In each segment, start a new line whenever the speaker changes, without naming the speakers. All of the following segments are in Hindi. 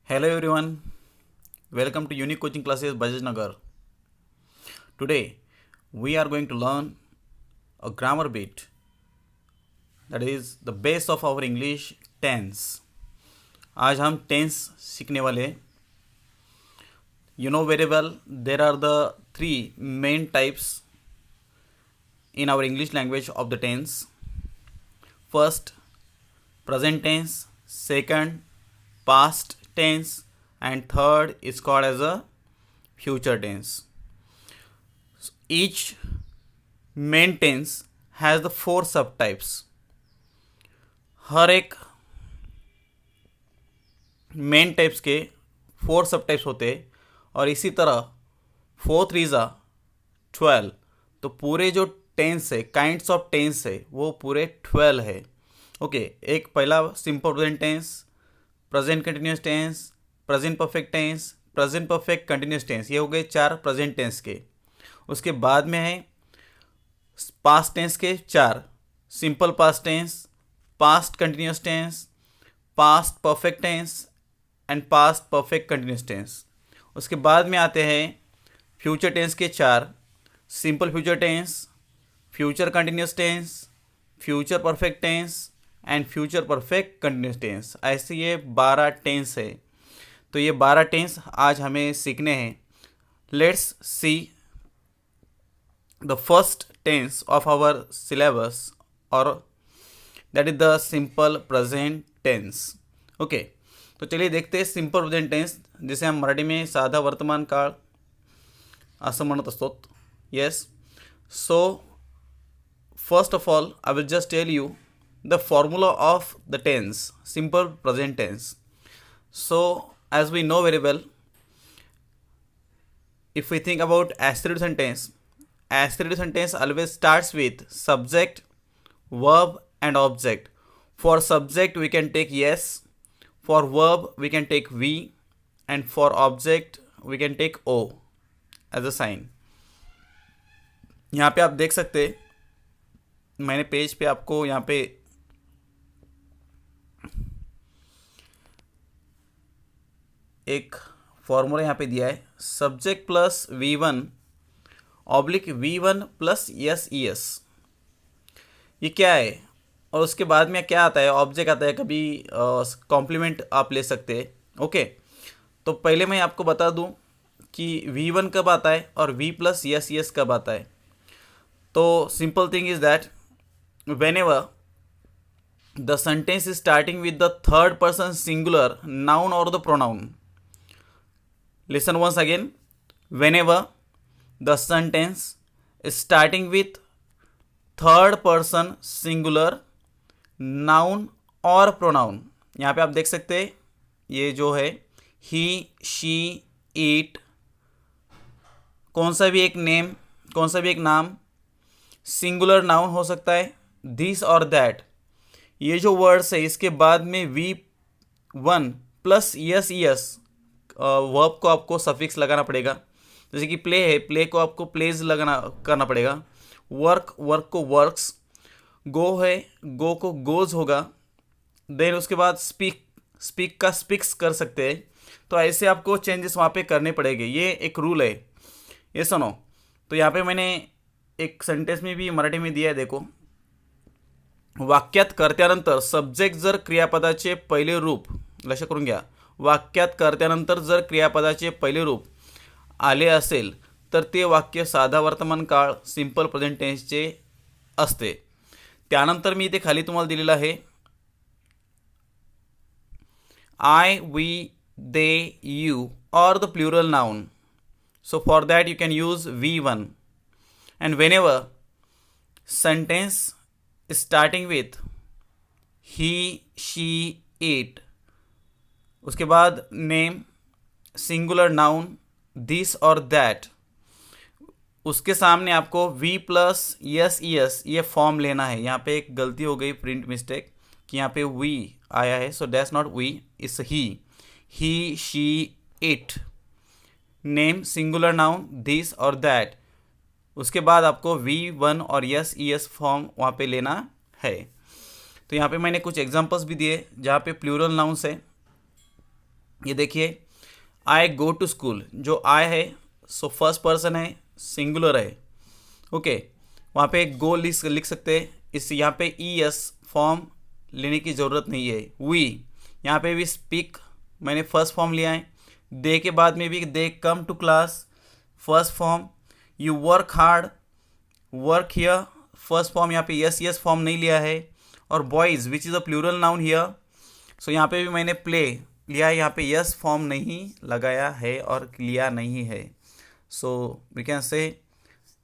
Hello everyone, welcome to Unique Coaching Classes Bajaj Nagar. Today we are going to learn a grammar bit, that is the base of our English tense. आज हम tense सीखने वाले. You know very well there are the three main types in our English language of the tense. First, present tense. Second, past tense. And third is called as a future tense. Each main tense has the four subtypes. हर एक मेन टाइप्स के फोर सब टाइप्स होते हैं और इसी तरह 4 3 12. तो पूरे जो टेंस है, काइंड्स ऑफ टेंस है, वो पूरे 12 है. ओके, एक पहला simple present tense, present continuous tense, present perfect tense, present perfect continuous tense. ये हो गए 4 प्रेजेंट टेंस के. उसके बाद में है पास्ट टेंस के 4, simple past tense, past continuous tense, past perfect tense and past perfect continuous tense. उसके बाद में आते हैं फ्यूचर टेंस के 4, simple future tense, future continuous tense, future perfect tense and future perfect continuous tense. ऐसे ये 12 टेंस है. तो ये 12 टेंस आज हमें सीखने हैं. Let's see the first tense of our syllabus और that is the simple present tense. Okay, तो चलिए देखते हैं सिंपल प्रेजेंट टेंस, जिसे हम मराठी में साधा वर्तमान काळ असं म्हणत असतो. Yes, so first of all I will just tell you the formula of the tense, simple present tense. So as we know very well, if we think about asteroid sentence always starts with subject, verb and object. For subject we can take yes, for verb we can take we, and for object we can take o as a sign. यहाँ पे आप देख सकते, मैंने पेज पे आपको यहाँ पे एक फॉर्मूला यहाँ पे दिया है, subject plus V1 oblique V1 plus yes E S. ये क्या है और उसके बाद में क्या आता है, ऑब्जेक्ट आता है, कभी कॉम्प्लीमेंट आप ले सकते हैं. ओके, तो पहले मैं आपको बता दूं कि V1 कब आता है और V plus yes E S कब आता है. तो simple thing is that whenever the sentence is starting with the third person singular noun or the pronoun. Listen once again. Whenever the sentence is starting with third person singular noun or pronoun. यहाँ पे आप देख सकते हैं ये जो है he, she, it, कौन सा भी एक नेम, कौन सा भी एक नाम, सिंगुलर नाउन हो सकता है, दिस और दैट. ये जो वर्ड्स है इसके बाद में V1 plus yes E S verb को आपको सफिक्स लगाना पड़ेगा. जैसे कि प्ले है, प्ले को आपको प्लेज लगाना करना पड़ेगा. वर्क, वर्क को वर्क्स, गो है, गो को गोज होगा. देन उसके बाद स्पीक, स्पीक का स्पीक्स कर सकते हैं. तो ऐसे आपको चेंजेस वहाँ पे करने पड़ेंगे. ये एक रूल है, ये सुनो. तो यहाँ पे मैंने एक सेंटेंस में भी मराठी में दिया है, देखो. वाक्यात कर्त्यानंतर सब्जेक्ट जर क्रियापदाचे पहिले रूप, लक्ष करून घ्या, वाक्यात कर्त्यानंतर जर क्रियापदाचे पहिले रूप आले असेल तर ते वाक्य साधा वर्तमान काळ सिंपल प्रेझेंट टेन्सचे असते. त्यानंतर मी इथे खाली तुम्हाला दिलेलं आहे आय, वी, दे, यू और the plural noun. So for that you can use V1. and whenever sentence is starting with he, she, it, उसके बाद नेम, सिंगुलर नाउन, दिस और दैट, उसके सामने आपको V plus yes E S ये फॉर्म लेना है. यहाँ पे एक गलती हो गई, प्रिंट मिस्टेक, कि यहाँ पे वी आया है. So that's not V, it's he, she, it, name, singular noun, this और दैट. उसके बाद आपको V1 और यस ई एस फॉर्म वहाँ पे लेना है. तो यहाँ पे मैंने कुछ एग्जांपल्स भी दिए जहाँ पे प्लूरल नाउन्स है. ये देखिए, आई गो टू स्कूल, जो आई है सो फर्स्ट पर्सन है, सिंगुलर है। ओके, वहाँ पे गो लिख सकते हैं। इस यहाँ पे ई एस फॉर्म लेने की ज़रूरत नहीं है। वी, यहाँ पे भी स्पीक मैंने फर्स्ट फॉर्म लिया है। दे के बाद में भी they come to class, first form. You work hard, work here, first form. यहाँ पे यस यस फॉर्म नहीं लिया है। और boys which is a plural noun here, so यहाँ पे भी मैंने प्ले लिया है, यहाँ पे यस फॉर्म नहीं लगाया है और लिया नहीं है। So we can say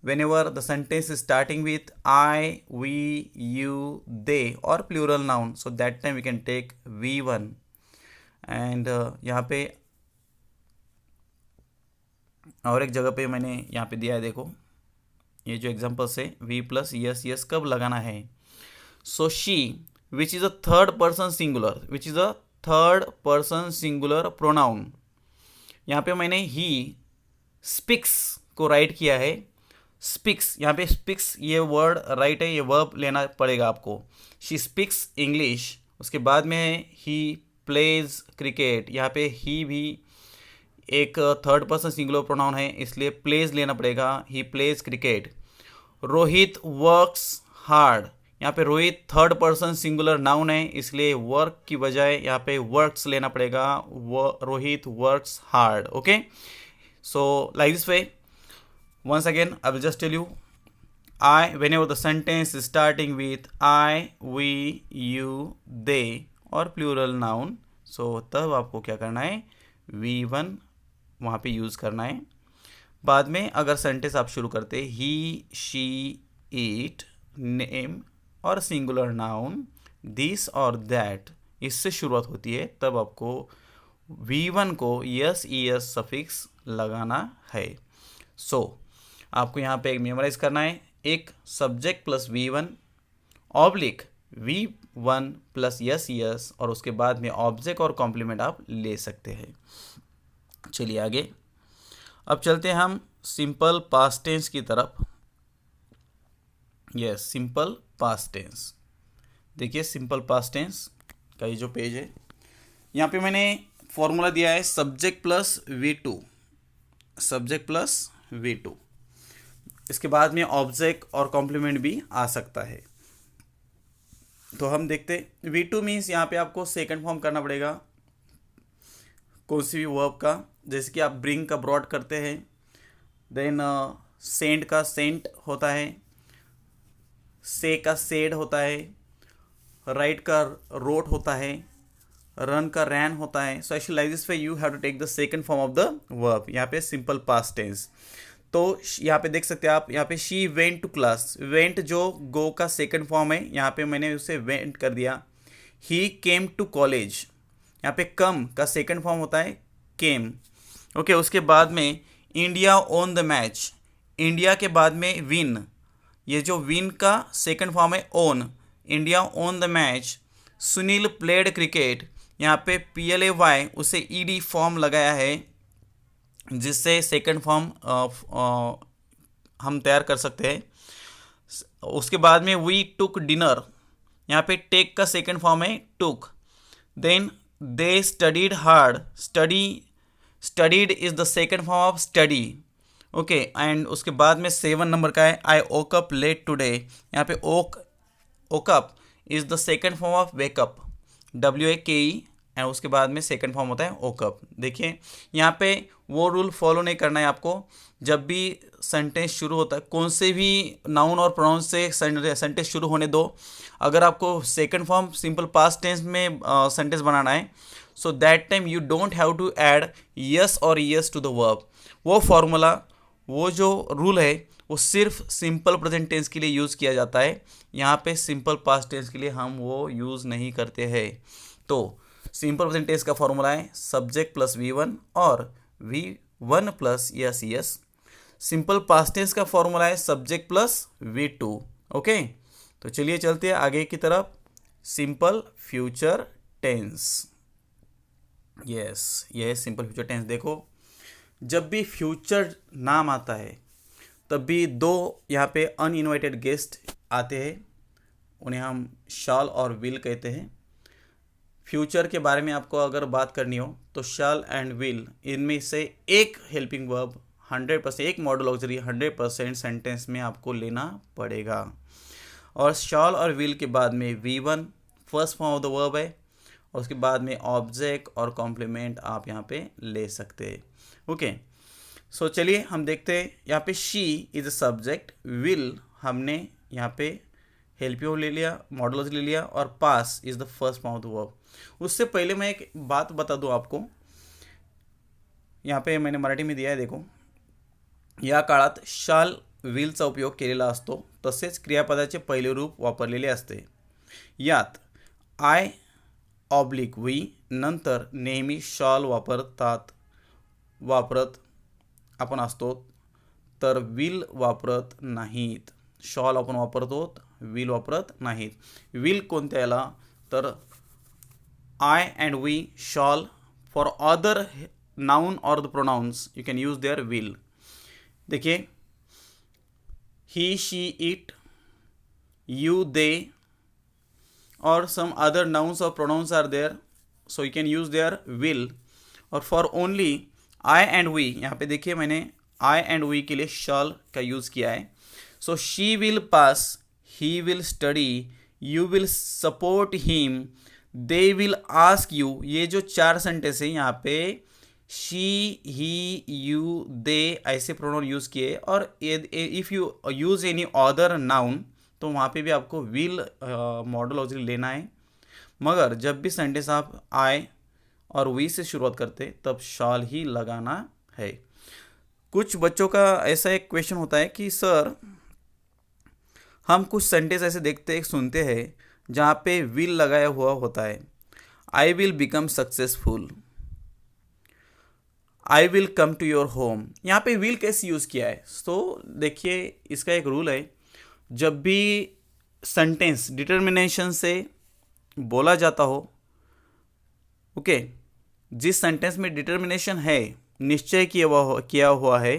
whenever the sentence is starting with I, we, you, they or plural noun, so that time we can take V1. and यहाँ पे और एक जगह पे मैंने यहाँ पे दिया है, देखो ये जो एग्जाम्पल से V प्लस यस यस कब लगाना है। So she which is a third person singular, which is a third person singular pronoun, यहाँ पे मैंने ही स्पीक्स को राइट किया है। स्पीक्स, यहाँ पे स्पीक्स ये वर्ड राइट है, ये वर्ब लेना पड़ेगा आपको। शी स्पीक्स इंग्लिश, उसके बाद में ही प्लेज क्रिकेट, यहाँ पे ही भी एक थर्ड पर्सन सिंगुलर प्रोनाउन है, इसलिए प्लेज लेना पड़ेगा, he plays cricket. Rohit works hard, यहाँ पे Rohit third person singular noun है, इसलिए वर्क की बजाय यहाँ पे वर्क्स लेना पड़ेगा, Rohit works hard. Okay, so like this way, once again I will just tell you, I, whenever the sentence is starting with I, we, you, they और plural noun, so तब आपको क्या करना है, V1 वहाँ पे यूज़ करना है। बाद में अगर सेंटेंस आप शुरू करते he, she, it, name और सिंगुलर नाउन दिस और दैट, इससे शुरुआत होती है, तब आपको V1 को यस ई एस सफिक्स लगाना है। सो आपको यहाँ पे एक मेमोराइज करना है, एक subject plus V1 oblique V1 plus es yes, और उसके बाद में ऑब्जेक्ट और कॉम्प्लीमेंट आप ले सकते हैं। चलिए आगे, अब चलते हैं हम सिंपल पास्ट टेंस की तरफ। Yes, simple past tense. देखिए सिंपल पास्ट टेंस का ये जो पेज है, यहाँ पे मैंने फॉर्मूला दिया है subject plus V2, subject plus V2, इसके बाद में ऑब्जेक्ट और कॉम्प्लीमेंट भी आ सकता है। तो हम देखते हैं, V2 मीन्स यहाँ पे आपको सेकंड फॉर्म करना पड़ेगा कोई सी भी वर्ब का, जैसे कि आप ब्रिंग का ब्रॉड करते हैं, देन सेंड का सेंट होता है, से का सेड होता है, राइट का रोट होता है, रन का रैन होता है। So actually like this way you have to take the second form of the verb, यहाँ पे सिंपल पास्ट टेंस। तो यहाँ पे देख सकते हैं आप, यहाँ पे she went to class, went जो गो का सेकंड फॉर्म है, यहाँ पे मैंने उसे वेंट कर दिया। ही केम टू कॉलेज, यहाँ पे कम का सेकंड फॉर्म होता है केम। ओके, उसके बाद में India own the match, India के बाद में विन, ये जो विन का सेकंड फॉर्म है own, India own the match. Sunil played cricket, यहाँ पे PLAY उसे ED फॉर्म लगाया है, जिससे सेकंड फॉर्म हम तैयार कर सकते हैं। उसके बाद में वी टुक डिनर, यहाँ पे टेक का सेकंड फॉर्म है took. Then they studied hard, studied is the second form of study. Okay, and उसके बाद में 7 नंबर का है I woke up late today, यहाँ पे woke up is the second form of wake up, WAKE, and उसके बाद में सेकंड फॉर्म होता है ओकअप। देखिए यहाँ पे वो रूल फॉलो नहीं करना है आपको, जब भी सेंटेंस शुरू होता है कौन से भी नाउन और प्रोनाउन से सेंटेंस शुरू होने दो, अगर आपको second form simple past tense में सेंटेंस बनाना है, so that time you don't have to add es और यस टू द वर्ब। वो फॉर्मूला, वो जो रूल है वो सिर्फ सिंपल प्रेजेंट टेंस के लिए यूज़ किया जाता है, यहाँ पे सिंपल पास्ट टेंस के लिए हम वो यूज़ नहीं करते हैं। तो सिंपल प्रेजेंट टेंस का फॉर्मूला है सब्जेक्ट प्लस V1 और V1 plus es es. Simple past tense का फॉर्मूला है सब्जेक्ट प्लस V2। ओके, तो चलिए चलते हैं आगे की तरफ। सिंपल फ्यूचर टेंस, यस ये है सिंपल फ्यूचर टेंस। देखो जब भी फ्यूचर नाम आता है तब भी दो यहाँ पे अनइनवाइटेड गेस्ट आते हैं, उन्हें हम शाल और विल कहते हैं। फ्यूचर के बारे में आपको अगर बात करनी हो तो शैल एंड विल, इनमें से एक हेल्पिंग वर्ब 100%, एक मॉडल ऑक्सिलरी 100% सेंटेंस में आपको लेना पड़ेगा। और शैल और विल के बाद में V1 first form of the verb है, और उसके बाद में ऑब्जेक्ट और कॉम्प्लीमेंट आप यहाँ पे ले सकते हैं। ओके, सो चलिए हम देखते हैं। यहाँ पे she is a subject, will हमने यहाँ पे हेल्प यू ले लिया, मॉडल ले लिया, और pass is the first form of the verb. उससे पहले मैं एक बात बता दूं आपको, यहाँ पे मैंने मराठी में दिया है, देखो, या काळात शाल विलचा उपयोग केलेला असतो, तसेच क्रियापदाचे पहिले रूप वापरलेले असते। यात आय ऑब्लिक वी नंतर नेहमी शॉल वापरत आपण असतो, तर विल वापरत नाहीत। शॉल आपण वापरतो, विल वापरत नाहीत। विल कोणत्या याला, तर I and we shall, for other noun और the pronouns you can use there will. देखिए, he she it, you they, और सम अदर नाउन्स और pronouns are there, so you can use there will. और for only I and we, यहाँ पे देखिए मैंने आई एंड वी के लिए शॉल का यूज किया है। So she will pass, he will study, you will support him, they will ask you. ये जो 4 सेंटेंस है यहाँ पे शी, ही, यू, दे ऐसे प्रोनाउन यूज किए, और if you use any other noun तो वहाँ पे भी आपको विल मॉडल ऑक्सिलरी लेना है। मगर जब भी सेंटेंस आप आई और वी से शुरुआत करते तब शॉल ही लगाना है। कुछ बच्चों का ऐसा एक क्वेश्चन होता है कि सर, हम कुछ सेंटेंस ऐसे देखते सुनते हैं जहाँ पे विल लगाया हुआ होता है। I will become successful, I will come to your home, यहाँ पे विल कैसे यूज़ किया है? तो देखिए, इसका एक रूल है, जब भी सेंटेंस डिटर्मिनेशन से बोला जाता हो, ओके, जिस सेंटेंस में डिटर्मिनेशन है, निश्चय किया हुआ है,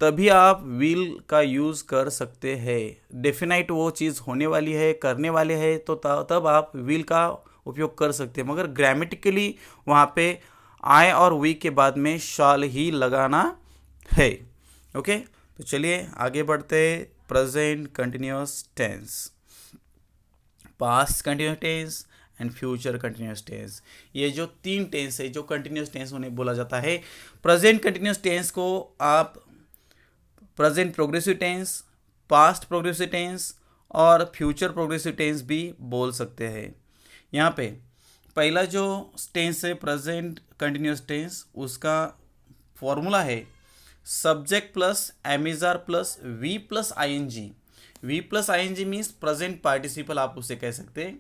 तभी आप विल का यूज़ कर सकते हैं। डेफिनाइट वो चीज़ होने वाली है, करने वाले है, तो तब आप विल का उपयोग कर सकते हैं। मगर ग्रामेटिकली वहाँ पे आई और वी के बाद में शॉल ही लगाना है। ओके, तो चलिए आगे बढ़ते। Present continuous tense, past continuous tense and future continuous tense, ये जो 3 टेंस है जो कंटिन्यूअस टेंस उन्हें बोला जाता है। प्रेजेंट कंटिन्यूअस टेंस को आप present progressive tense, past progressive tense और फ्यूचर प्रोग्रेसिव टेंस भी बोल सकते हैं। यहाँ पे पहला जो टेंस है प्रेजेंट कंटिन्यूअस टेंस, उसका फॉर्मूला है subject plus am is are plus V plus I N G. V plus I N G means present participle आप उसे कह सकते हैं,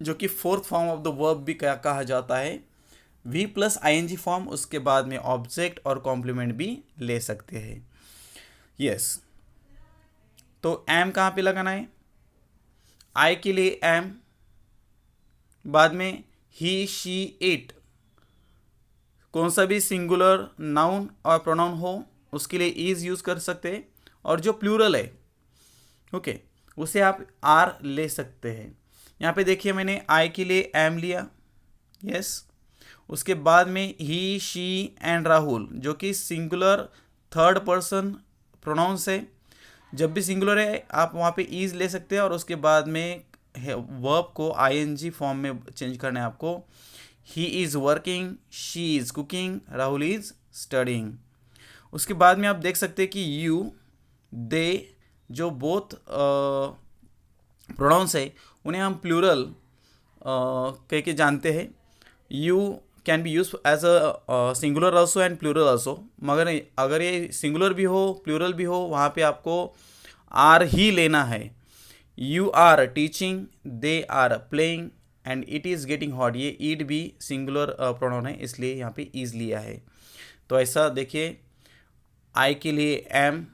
जो कि 4th form of the verb भी कहा जाता है। V plus I N G form, उसके बाद में ऑब्जेक्ट और कॉम्प्लीमेंट भी ले सकते हैं। यस, तो एम कहाँ पे लगाना है? आई के लिए एम, बाद में ही, शी, इट, कौन सा भी सिंगुलर नाउन और प्रोनाउन हो उसके लिए इज यूज कर सकते हैं, और जो प्लूरल है, ओके, उसे आप आर ले सकते हैं। यहाँ पे देखिए, मैंने आई के लिए एम लिया, यस, उसके बाद में ही, शी एंड राहुल, जो कि सिंगुलर 3rd पर्सन प्रोनाउंस है। जब भी सिंगुलर है आप वहाँ पे इज ले सकते हैं, और उसके बाद में वर्ब को आईएनजी फॉर्म में चेंज करना है आपको। He is working, she is cooking, Rahul is studying. उसके बाद में आप देख सकते हैं कि यू, दे, जो बोथ प्रोनाउंस है उन्हें हम प्लूरल कह के जानते हैं। You can be use as a singular also and plural also, मगर अगर ये सिंगुलर भी हो प्लूरल भी हो, वहाँ पे आपको आर ही लेना है। You are teaching, they are playing, and it is getting hot, ये ईट भी सिंगुलर प्रोनाउन है, इसलिए यहाँ पे इज लिया है। तो ऐसा देखिए, आई के लिए एम,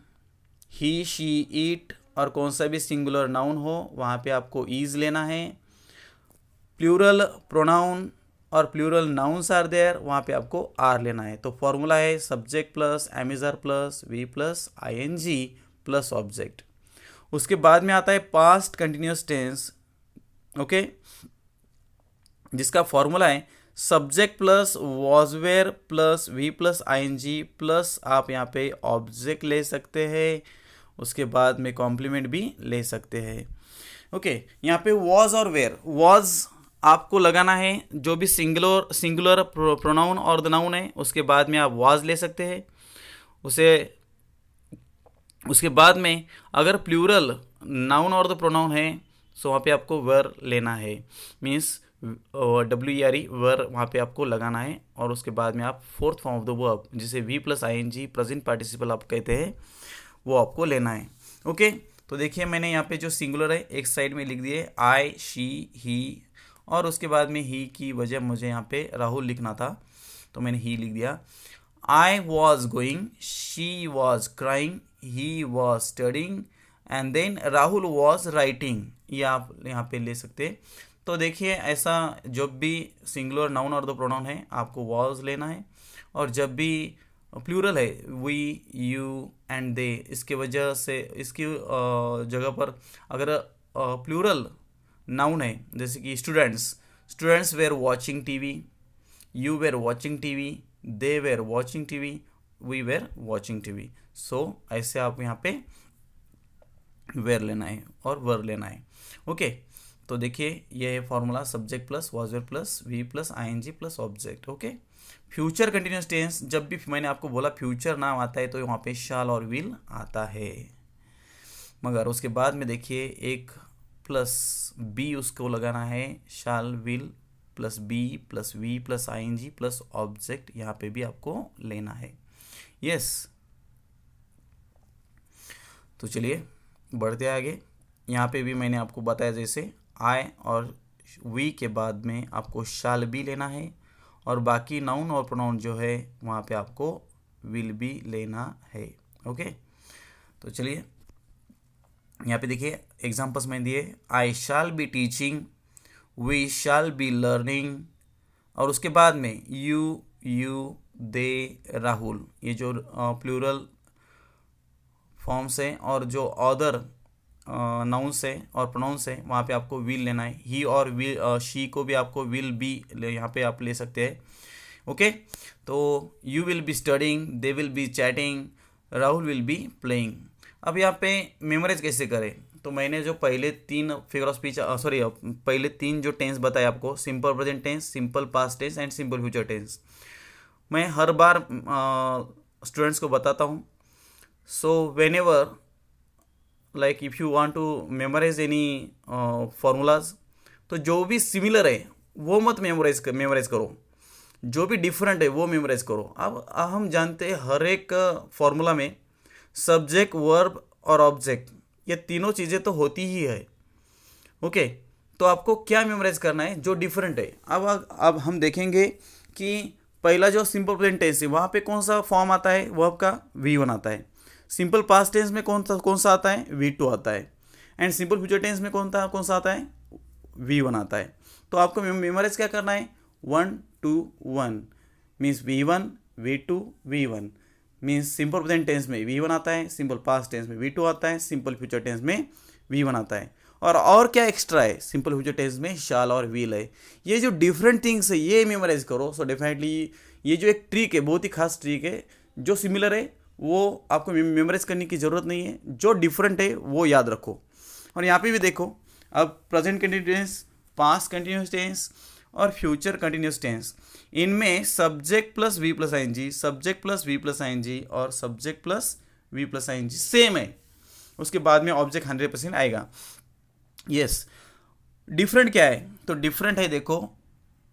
ही, शी, इट, और कौन सा भी सिंगुलर नाउन हो वहाँ पे आपको इज लेना है। प्लूरल प्रोनाउन और प्लूरल नाउन्स आर देयर, वहाँ पे आपको आर लेना है। तो फॉर्मूला है subject plus am is are plus V plus I N G plus object. उसके बाद में आता है पास्ट कंटिन्यूअस टेंस। ओके, जिसका फॉर्मूला है subject plus was were plus V plus ING plus आप यहाँ पे ऑब्जेक्ट ले सकते हैं, उसके बाद में कॉम्प्लीमेंट भी ले सकते हैं। ओके, यहाँ पे वॉज और वेयर, वॉज आपको लगाना है जो भी सिंगुलर प्रोनाउन और द नाउन है, उसके बाद में आप वॉज ले सकते हैं। उसके बाद में अगर प्लूरल नाउन और द प्रोनाउन है सो वहाँ पे आपको वर लेना है, मीन्स WERE वर वहाँ पे आपको लगाना है। और उसके बाद में आप fourth form of the verb जिसे V plus ING present participle आप कहते हैं वो आपको लेना है। ओके, तो देखिए मैंने यहाँ पे जो सिंगुलर है एक साइड में लिख दिए आई, शी, ही, और उसके बाद में ही की वजह मुझे यहाँ पे राहुल लिखना था तो मैंने ही लिख दिया। I was going, she was crying, he was studying and then Rahul was writing, ये आप यहाँ पे ले सकते हैं। तो देखिए ऐसा जब भी सिंगुलर नाउन और द प्रोनाउन है आपको वॉज लेना है, और जब भी प्लूरल है वी, यू एंड दे, इसके वजह से इसकी जगह पर अगर प्लूरल नाउन है जैसे कि students were watching TV, you were watching TV, they were watching TV, we were watching TV. So ऐसे आप यहाँ पे वेर लेना है और वर लेना है। ओके, तो देखिए यह है formula subject plus was were plus V plus ING plus object. Okay, future continuous tense, जब भी मैंने आपको बोला फ्यूचर नाम आता है तो वहाँ पे शाल और विल आता है, मगर उसके बाद में देखिए एक प्लस बी उसको लगाना है, shall will plus be plus V plus ING plus object यहाँ पे भी आपको लेना है। यस, तो चलिए बढ़ते आगे। यहाँ पे भी मैंने आपको बताया जैसे आई और वी के बाद में आपको शाल भी लेना है, और बाकी नाउन और प्रोनाउन जो है वहाँ पे आपको विल भी लेना है। ओके, तो चलिए यहाँ पे देखिए एग्जांपल्स में दिए I shall be teaching, we shall be learning, और उसके बाद में यू दे राहुल, ये जो प्लूरल फॉर्म्स हैं और जो अदर नाउन्स है और प्रोनाउंस है वहाँ पे आपको विल लेना है। ही और विल, शी को भी आपको विल बी यहाँ पे आप ले सकते हैं। ओके, तो you will be studying, they will be chatting, Rahul will be playing. अब यहाँ पे मेमोराइज कैसे करें, तो मैंने जो पहले तीन फिगर ऑफ स्पीच पहले तीन जो टेंस बताए आपको, simple present tense, simple past tense and simple future tense, मैं हर बार स्टूडेंट्स को बताता हूँ। So whenever like if you want to memorise any formulas, तो जो भी सिमिलर है वो मत मेमोराइज करो, जो भी डिफरेंट है वो मेमोराइज करो। अब हम जानते हैं हर एक फॉर्मूला में सब्जेक्ट, वर्ब और ऑब्जेक्ट, ये तीनों चीज़ें तो होती ही है। ओके, तो आपको क्या मेमोराइज करना है जो डिफरेंट है। अब हम देखेंगे कि पहला जो सिंपल प्रेजेंट टेंस है वहाँ पे कौन सा फॉर्म आता है, वर्ब का V1 आता है। सिंपल पास्ट टेंस में कौन सा आता है, V2 आता है। एंड सिंपल फ्यूचर टेंस में कौन सा आता है, V1 आता है। तो आपको मेमोराइज क्या करना है, 1 2 1 means V1 V2 V1 means simple present tense में V1 आता है, सिंपल पास्ट टेंस में V2 आता है, सिंपल फ्यूचर टेंस में V1 आता है। और क्या एक्स्ट्रा है, सिंपल फ्यूचर टेंस में शाल और विल है। ये जो डिफरेंट थिंग्स है ये मेमोराइज करो। सो डेफिनेटली ये जो एक ट्रिक है, बहुत ही खास ट्रिक है, जो सिमिलर है वो आपको मेमोराइज करने की ज़रूरत नहीं है, जो डिफरेंट है वो याद रखो। और यहाँ पे भी देखो, अब present continuous tense, past continuous tense और फ्यूचर कंटिन्यूस टेंस, इनमें subject plus V plus ING, subject plus V plus ING और subject plus V plus ING same है। उसके बाद में ऑब्जेक्ट 100% आएगा। यस, डिफरेंट क्या है, तो डिफरेंट है देखो,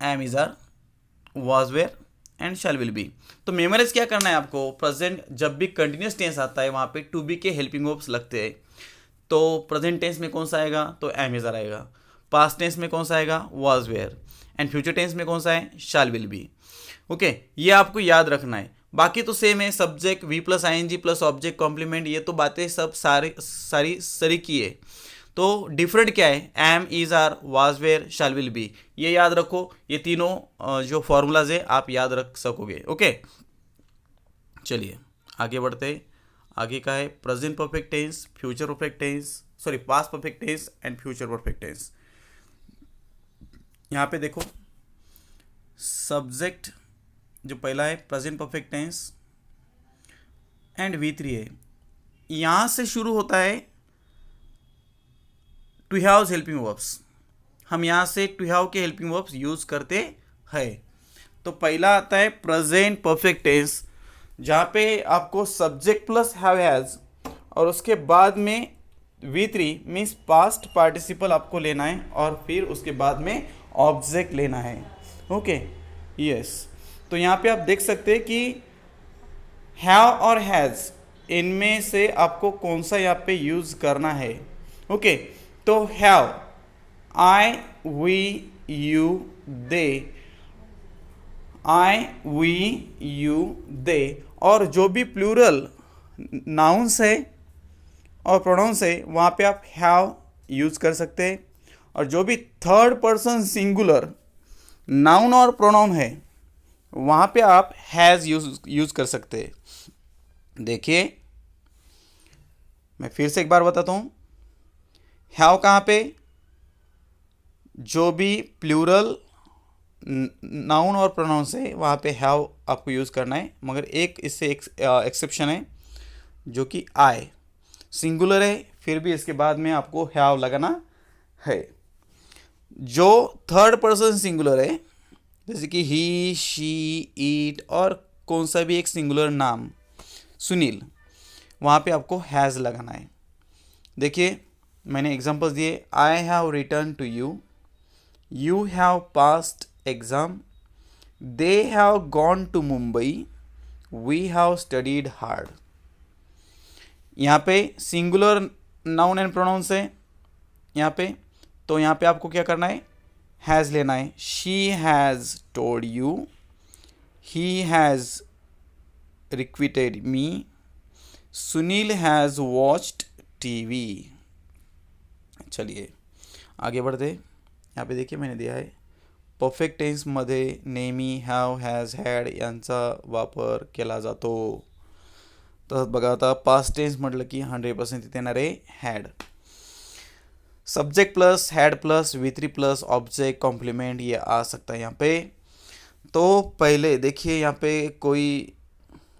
am is are, was were and shall will be. तो मेमोराइज क्या करना है आपको, प्रेजेंट जब भी कंटिन्यूस टेंस आता है वहाँ पे टू बी के हेल्पिंग वर्ब्स लगते हैं। तो प्रेजेंट टेंस में कौन सा आएगा, तो एम इज आर आएगा। पास्ट टेंस में कौन सा आएगा, was were. And future tense में कौन सा है, शैल विल बी। ओके, ये आपको याद रखना है। बाकी तो सेम है, subject V plus ING plus object complement, ये तो बातें सब सारी सरीकी है। तो डिफरेंट क्या है, am is are was were shall will be, ये याद रखो। ये तीनों जो फॉर्मूलाज है आप याद रख सकोगे। ओके, चलिए आगे बढ़ते हैं। आगे का है present perfect tense, future perfect tense, past perfect tense and future perfect tense. यहाँ पे देखो सब्जेक्ट जो पहला है present perfect tense and V3 है, यहाँ से शुरू होता है टू हैव हेल्पिंग वर्ब्स। हम यहाँ से टू हैव के हेल्पिंग वर्ब्स यूज करते हैं। तो पहला आता है प्रेजेंट परफेक्ट टेंस, जहाँ पे आपको सब्जेक्ट प्लस हैव हैज और उसके बाद में V3 मीन्स पास्ट पार्टिसिपल आपको लेना है और फिर उसके बाद में ऑब्जेक्ट लेना है। ओके यस, तो यहाँ पे आप देख सकते हैं कि हैव और हैज़ इनमें से आपको कौन सा यहाँ पे यूज़ करना है। ओके, तो have I we you they, I we you they, और जो भी प्लूरल नाउन्स है और प्रोनाउंस है वहाँ पे आप हैव यूज़ कर सकते हैं, और जो भी थर्ड पर्सन सिंगुलर नाउन और प्रोनाउन है वहाँ पे आप हैज़ यूज़ कर सकते हैं। देखिए मैं फिर से एक बार बताता हूँ, हैव कहाँ पे, जो भी प्लूरल नाउन और प्रोनाउंस है वहाँ पे हैव आपको यूज़ करना है, मगर एक इससे एक्सेप्शन है जो कि आई सिंगुलर है, फिर भी इसके बाद में आपको हैव लगाना है। जो थर्ड पर्सन सिंगुलर है जैसे कि ही शी इट और कौन सा भी एक सिंगुलर नाम सुनील, वहाँ पे आपको हैज़ लगाना है। देखिए मैंने एग्जांपल्स दिए, I have return to you, you have passed exam, they have gone to Mumbai, we have studied hard. यहाँ पे सिंगुलर नाउन एंड प्रोनाउंस है यहाँ पे, तो यहाँ पे आपको क्या करना है, हैज़ लेना है। She has told you, he has requested me, Sunil has watched TV. चलिए आगे बढ़ते, यहाँ पे देखिए मैंने दिया है परफेक्ट टेन्समध्ये नेहमी हॅव हॅज हॅड यांचा वापर केला जातो। तर बघा आता पास्ट टेन्स म्हटलं की 100% तिथे येणार आहे had. Subject plus had plus V3 plus object complement ये आ सकता है यहाँ पे। तो पहले देखिए यहाँ पे कोई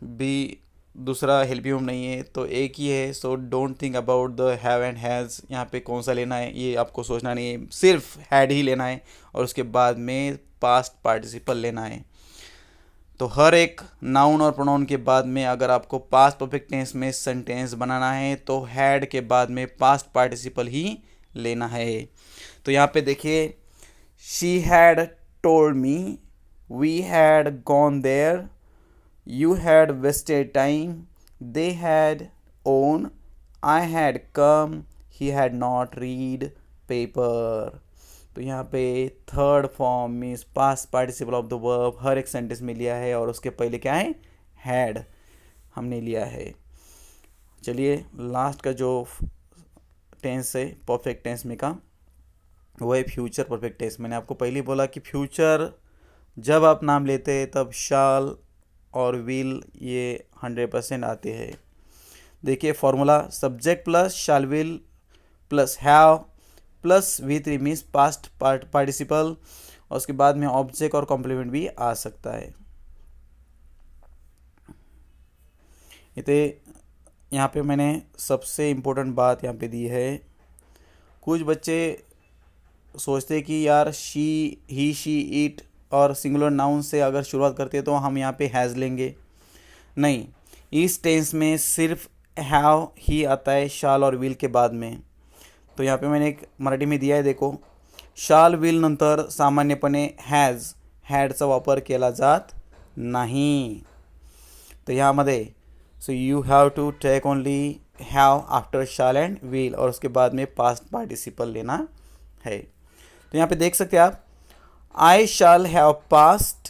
भी दूसरा हेल्पिंग वर्ब नहीं है, तो एक ही है। So don't think about the have and has, यहाँ पे कौन सा लेना है ये आपको सोचना नहीं है, सिर्फ हैड ही लेना है और उसके बाद में पास्ट पार्टिसिपल लेना है। तो हर एक नाउन और प्रोनाउन के बाद में अगर आपको पास्ट परफेक्ट टेंस में सेंटेंस बनाना है तो हैड के बाद में पास्ट पार्टिसिपल ही लेना है। तो यहाँ पे देखिए, she had told me, we had gone there, you had wasted time, they had owned, I had come, he had not read paper। तो यहाँ पे third form means past participle of the verb हर एक सेंटेंस में लिया है और उसके पहले क्या है, हैड हमने लिया है। चलिए लास्ट का जो टेंस है परफेक्ट टेंस में का, वो है फ्यूचर परफेक्ट टेंस। मैंने आपको पहले ही बोला कि फ्यूचर जब आप नाम लेते हैं तब शाल और विल ये 100% आते हैं। देखिए formula, subject plus shall will plus have plus V3 means past participle और उसके बाद में ऑब्जेक्ट और कॉम्प्लीमेंट भी आ सकता है। इतने यहाँ पे मैंने सबसे इम्पोर्टेंट बात यहाँ पे दी है। कुछ बच्चे सोचते हैं कि यार ही शी इट और सिंगुलर नाउन से अगर शुरुआत करते हैं तो हम यहाँ पे हैज़ लेंगे। नहीं, इस टेंस में सिर्फ हैव ही आता है शाल और विल के बाद में। तो यहाँ पे मैंने एक मराठी में दिया है, देखो, शाल विल नंतर सामान्यपणे हॅज हॅडचा वापर केला जात नाही। तो यामध्ये so you have to take only have after shall and will और उसके बाद में पास्ट पार्टिसिपल लेना है। तो यहाँ पे देख सकते हैं आप, I shall have passed,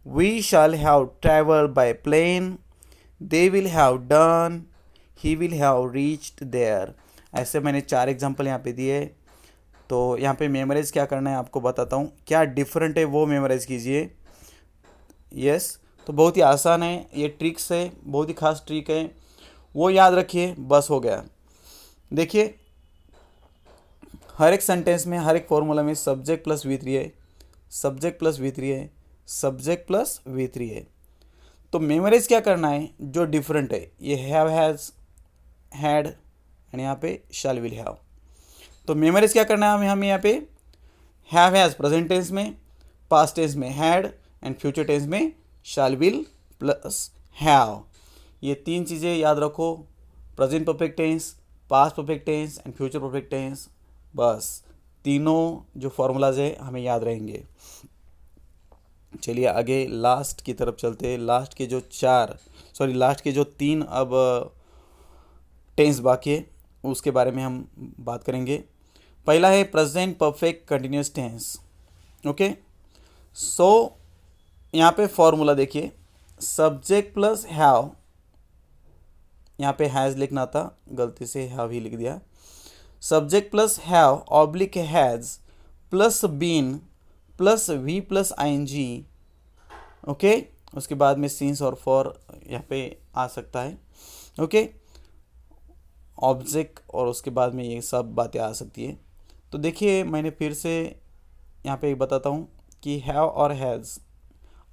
we shall have traveled by plane, they will have done, he will have reached there। ऐसे मैंने 4 एग्जाम्पल यहाँ पे दिए। तो यहाँ पे मेमोराइज क्या करना है आपको बताता हूँ, क्या डिफरेंट है वो मेमोराइज कीजिए। यस, तो बहुत ही आसान है, ये ट्रिक्स है, बहुत ही खास ट्रिक है, वो याद रखिए, बस हो गया। देखिए हर एक सेंटेंस में हर एक फॉर्मूला में सब्जेक्ट प्लस V3 है, सब्जेक्ट प्लस V3 है, सब्जेक्ट प्लस V3 है। तो मेमोराइज क्या करना है, जो डिफरेंट है, ये हैव, हैज़, हैड एंड यहाँ पे शैल विल हैव। तो मेमोराइज क्या करना है हमें यहाँ पे, हैव हैज़ प्रेजेंट टेंस में, पास्ट टेंस में हैड एंड फ्यूचर टेंस में शैल विल प्लस हैव। ये तीन चीज़ें याद रखो, present perfect tense, past perfect tense and future perfect tense. बस तीनों जो फॉर्मूलाज है हमें याद रहेंगे। चलिए आगे लास्ट की तरफ चलते हैं। लास्ट के जो तीन अब टेंस बाकी है उसके बारे में हम बात करेंगे। पहला है present perfect continuous tense. Okay, so यहाँ पे फॉर्मूला देखिए, सब्जेक्ट प्लस हैव, यहाँ पे हैज़ लिखना था, गलती से हैव ही लिख दिया। Subject plus have oblique has plus been plus V plus ING। Okay, उसके बाद में सिंस और फॉर यहाँ पे आ सकता है। ओके, ऑब्जेक्ट और उसके बाद में ये सब बातें आ सकती है। तो देखिए मैंने फिर से यहाँ पे बताता हूँ कि हैव और has,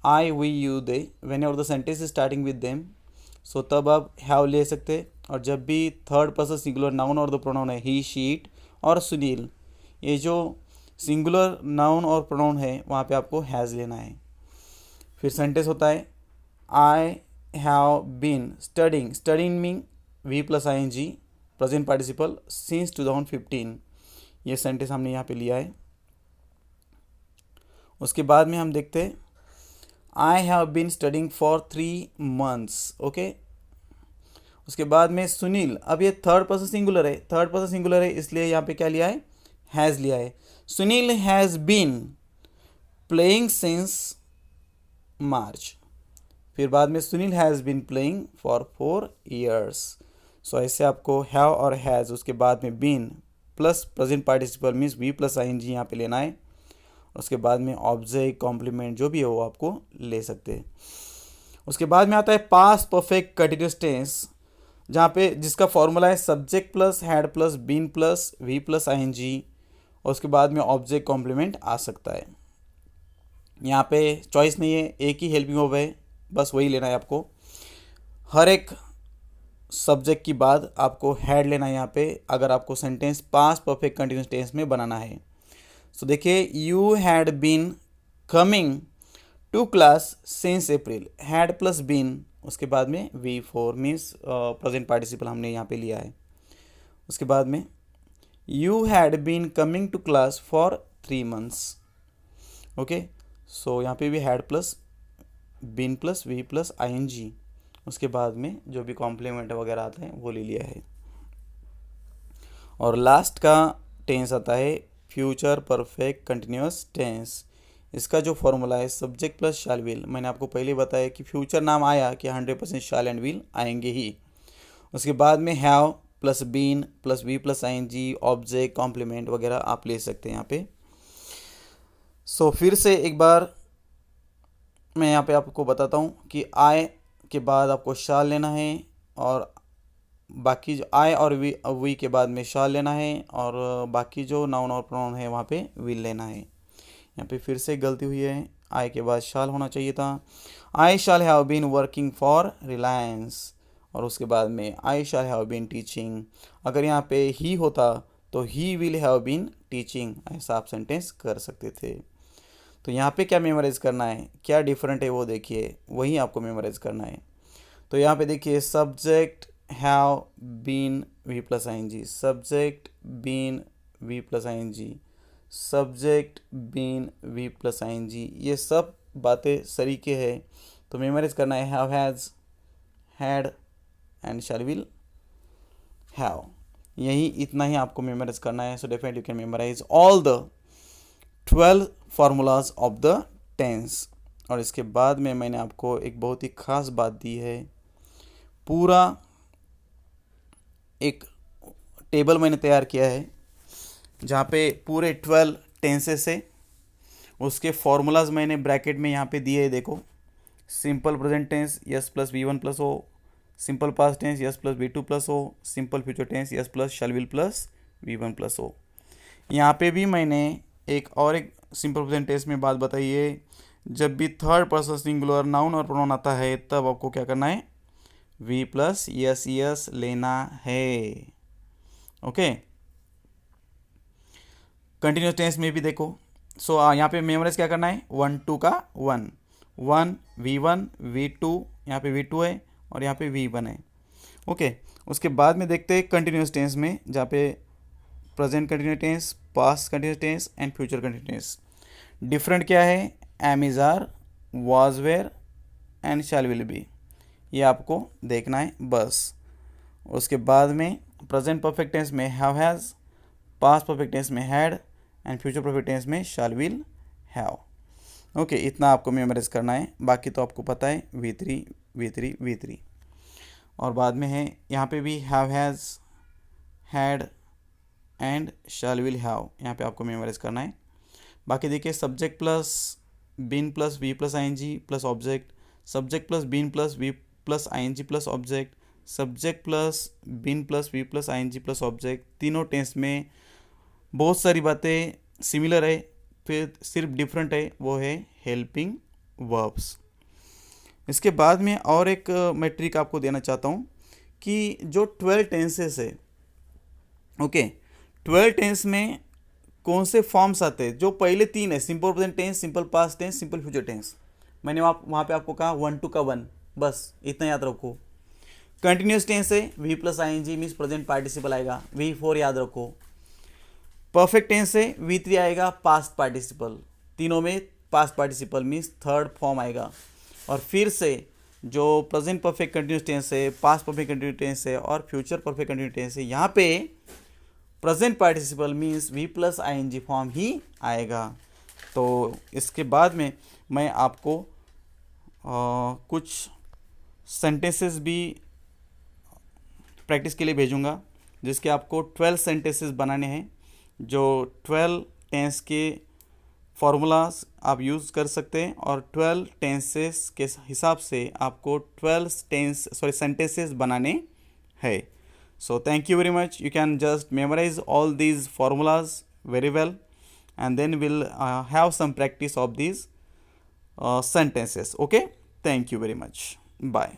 I, we, you, they, whenever the sentence is starting with them, so तब आप हैव ले सकते। और जब भी थर्ड पर्सन सिंगुलर नाउन और द प्रोनाउन है ही, शी, इट और सुनील, ये जो सिंगुलर नाउन और प्रोनाउन है वहाँ पे आपको हैज़ लेना है। फिर सेंटेंस होता है I have been studying, studying mean V plus ING present participle since 2015। ये सेंटेंस हमने यहाँ पे लिया है। उसके बाद में हम देखते हैं I have been studying for 3 months। Okay, उसके बाद में सुनील, अब ये थर्ड पर्सन सिंगुलर है, इसलिए यहाँ पे क्या लिया है, हैज़ लिया है। Sunil has been playing since March. फिर बाद में Sunil has been playing for 4 years। So ऐसे आपको हैव और हैज़, उसके बाद में been plus present participle means V plus ING यहाँ पे लेना है। उसके बाद में ऑब्जेक्ट, कॉम्प्लीमेंट जो भी है वो आपको ले सकते हैं। उसके बाद में आता है पास्ट परफेक्ट कंटिन्यूस टेंस, जहाँ पे जिसका फॉर्मूला है subject plus had plus been plus V plus ING, और उसके बाद में ऑब्जेक्ट कॉम्प्लीमेंट आ सकता है। यहाँ पे चॉइस नहीं है, एक ही हेल्पिंग वर्ब है, बस वही लेना है आपको। हर एक सब्जेक्ट की बाद आपको हैड लेना है यहाँ पे, अगर आपको sentence past perfect continuous tense में बनाना है। सो देखिए, you had been coming to class since April, had plus been, उसके बाद में V4 मीन्स प्रेजेंट पार्टिसिपल हमने यहाँ पे लिया है। उसके बाद में you had been coming to class for 3 months। Okay, so यहाँ पे भी had plus been plus V plus ING, उसके बाद में जो भी कॉम्प्लीमेंट वगैरह आते हैं वो ले लिया है। और लास्ट का टेंस आता है फ्यूचर परफेक्ट कंटिन्यूस टेंस। इसका जो फॉर्मूला है सब्जेक्ट प्लस शाल विल, मैंने आपको पहले बताया कि फ्यूचर नाम आया कि 100% शाल एंड विल आएंगे ही। उसके बाद में have plus been plus V plus ING, object, complement वगैरह आप ले सकते हैं यहाँ पे। सो फिर से एक बार मैं यहाँ पे आपको बताता हूँ कि आई के बाद आपको शाल लेना है, और बाकी जो आई और वी के बाद में शाल लेना है, और बाकी जो नाउन और प्रोनाउन है वहाँ पे विल लेना है। यहाँ पे फिर से गलती हुई है, आई के बाद शाल होना चाहिए था। I shall have been working for Reliance, और उसके बाद में I shall have been teaching. अगर यहाँ पे ही होता तो he will have been teaching, ऐसा आप सेंटेंस कर सकते थे। तो यहाँ पे क्या मेमोराइज करना है, क्या डिफरेंट है वो देखिए, वही आपको मेमोराइज करना है। तो यहाँ पे देखिए subject have been V plus ING, subject been V plus ING, subject been V plus ING, ये सब बातें सरीके है। तो मेमोराइज करना है have, has, had and shall will have, यही इतना ही आपको मेमोराइज करना है। So definitely you can memorise all the 12 formulas of the tense. और इसके बाद में मैंने आपको एक बहुत ही खास बात दी है, पूरा एक टेबल मैंने तैयार किया है जहाँ पे पूरे 12 टेंसेस है, उसके फॉर्मूलाज मैंने ब्रैकेट में यहाँ पे दिए है। देखो, simple present tense S plus V1 plus O, simple past tense S plus V2 plus O, simple future tense S plus shall will plus V1 plus O. यहाँ पे भी मैंने एक सिंपल प्रेजेंट टेंस में बात बताई है, जब भी थर्ड पर्सन सिंगुलर नाउन और प्रोनाउन आता है तब आपको क्या करना है, वी प्लस यस यस लेना है। ओके, कंटिन्यूस टेंस में भी देखो। सो यहाँ पे मेमोराइज क्या करना है, 1 2 का 1 1 V1 V2, यहाँ पे V2 है और यहाँ पे V1 है। ओके, उसके बाद में देखते हैं कंटिन्यूस टेंस में, जहाँ पे present continuous tense, past continuous tense and future continuous tense. Different क्या है, am is are, was were and shall will be, ये आपको देखना है बस। उसके बाद में प्रेजेंट परफेक्ट टेंस में have has, past perfect tense में had and future perfect tense में शैल विल हैव। ओके, इतना आपको मेमोराइज करना है, बाकी तो आपको पता है V3 V3 V3। और बाद में है यहाँ पे भी have has, had and shall will have, यहाँ पे आपको मेमोराइज करना है। बाकी देखिए, subject plus been plus V plus ING plus object, subject plus been plus V plus ING plus object, subject plus been plus V plus ING plus object. तीनों टेंस में बहुत सारी बातें सिमिलर है, फिर सिर्फ डिफरेंट है, वो है हेल्पिंग वर्ब्स। इसके बाद में और एक मैं ट्रिक आपको देना चाहता हूँ कि जो 12 टेंसेस है, ओके, 12 टेंस में कौन से फॉर्म्स आते हैं, जो पहले 3 है, simple present tense, simple past tense, simple future tense. मैंने वहाँ पे आपको कहा 1 2 का 1, बस इतना याद रखो। कंटिन्यूस टेंस है, V plus ING means present participle आएगा, V4 याद रखो। परफेक्ट टेंस है, V3 आएगा, पास्ट पार्टिसिपल, तीनों में past participle means third form आएगा। और फिर से जो प्रेजेंट परफेक्ट कंटिन्यूस टेंस है, पास्ट परफेक्ट कंटिन्यूस टेंस है और फ्यूचर परफेक्ट कंटिन्यूस टेंस है, यहाँ पे present participle means V plus ING form ही आएगा। तो इसके बाद में मैं आपको कुछ सेंटेंसेस भी प्रैक्टिस के लिए भेजूंगा, जिसके आपको 12 सेंटेंसेस बनाने हैं, जो 12 टेंस के फॉर्मूलाज आप यूज़ कर सकते हैं और 12 टेंसेस के हिसाब से आपको 12 सेंटेंसेस बनाने हैं। So thank you very much. You can just memorize all these formulas very well, and then we'll have some practice of these sentences. Okay? Thank you very much. Bye.